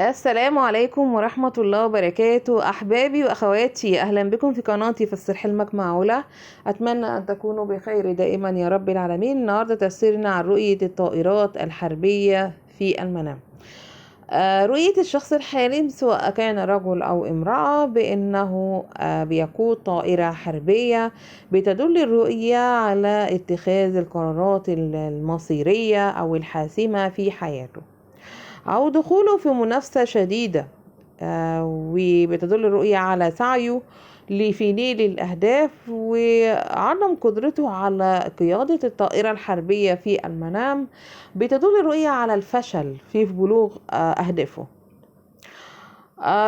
السلام عليكم ورحمة الله وبركاته أحبابي وأخواتي، أهلا بكم في قناتي فسر حلمك مع علا. أتمنى أن تكونوا بخير دائما يا رب العالمين. النهاردة تفسيرنا عن رؤية الطائرات الحربية في المنام. رؤية الشخص الحالم سواء كان رجل أو امرأة بأنه بيقود طائرة حربية بتدل الرؤية على اتخاذ القرارات المصيرية أو الحاسمة في حياته أو دخوله في منافسة شديدة. وبتدل الرؤية على سعيه في نيل الأهداف وعدم قدرته على قيادة الطائرة الحربية في المنام. بتدل الرؤية على الفشل في بلوغ أهدافه.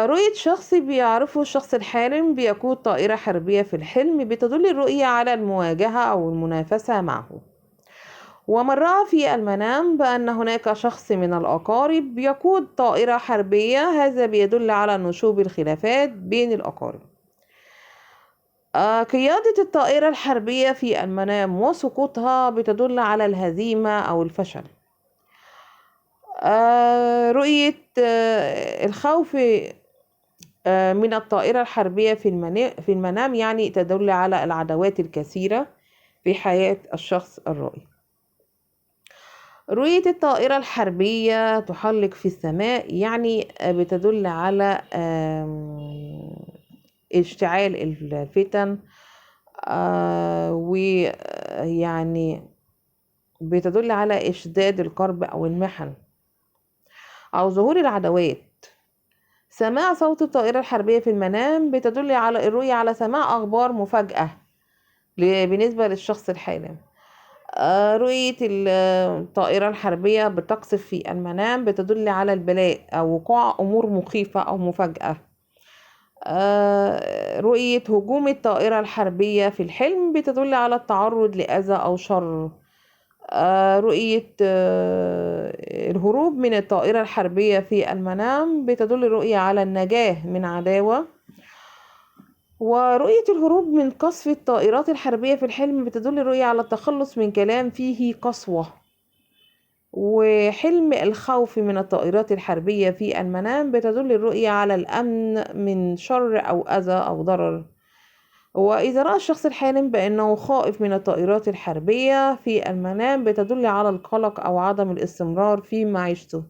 رؤية شخص بيعرفه الشخص الحالم بيقود طائرة حربية في الحلم بتدل الرؤية على المواجهة أو المنافسة معه. ومن رأى في المنام بأن هناك شخص من الأقارب يقود طائرة حربية، هذا بيدل على نشوب الخلافات بين الأقارب. قيادة الطائرة الحربية في المنام وسقوطها بتدل على الهزيمة أو الفشل. رؤية الخوف من الطائرة الحربية في المنام يعني تدل على العدوات الكثيرة في حياة الشخص الرائي. رؤية الطائرة الحربية تحلق في السماء يعني بتدل على اشتعال الفتن، ويعني بتدل على اشتداد الكرب أو المحن أو ظهور العدوات. سماع صوت الطائرة الحربية في المنام بتدل على الرؤية على سماع أخبار مفاجأة بالنسبة للشخص الحالم. رؤية الطائرة الحربية بتقصف في المنام بتدل على البلاء أو وقوع أمور مخيفة أو مفاجأة. رؤية هجوم الطائرة الحربية في الحلم بتدل على التعرض لأذى أو شر. رؤية الهروب من الطائرة الحربية في المنام بتدل الرؤية على النجاة من عداوة. ورؤية الهروب من قصف الطائرات الحربية في الحلم بتدل الرؤية على التخلص من كلام فيه قسوة. وحلم الخوف من الطائرات الحربية في المنام بتدل الرؤية على الأمن من شر أو أذى أو ضرر. وإذا رأى الشخص الحالم بأنه خائف من الطائرات الحربية في المنام بتدل على القلق أو عدم الاستمرار في معيشته.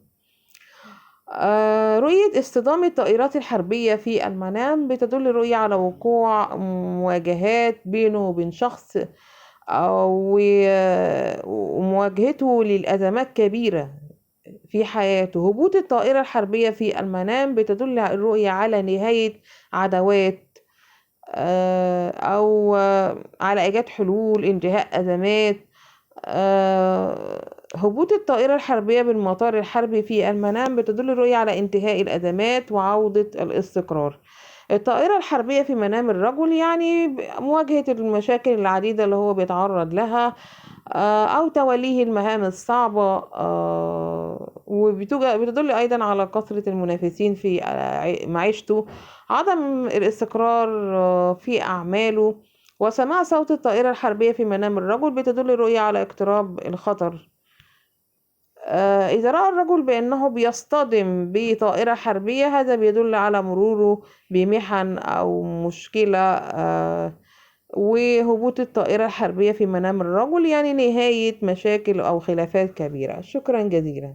رؤية اصطدام الطائرات الحربية في المنام بتدل الرؤية على وقوع مواجهات بينه وبين شخص ومواجهته للأزمات كبيرة في حياته. هبوط الطائرة الحربية في المنام بتدل الرؤية على نهاية عداوات أو على إيجاد حلول انتهاء أزمات. هبوط الطائرة الحربية بالمطار الحربي في المنام بتدل الرؤية على انتهاء الأزمات وعودة الاستقرار. الطائرة الحربية في منام الرجل يعني مواجهة المشاكل العديدة اللي هو بيتعرض لها أو توليه المهام الصعبة. وبتدل أيضا على كثرة المنافسين في معيشته، عدم الاستقرار في أعماله. وسماع صوت الطائرة الحربية في منام الرجل بتدل الرؤية على اقتراب الخطر. إذا رأى الرجل بأنه بيصطدم بطائرة حربية هذا بيدل على مروره بمحن أو مشكلة. وهبوط الطائرة الحربية في منام الرجل يعني نهاية مشاكل أو خلافات كبيرة. شكرا جزيلا.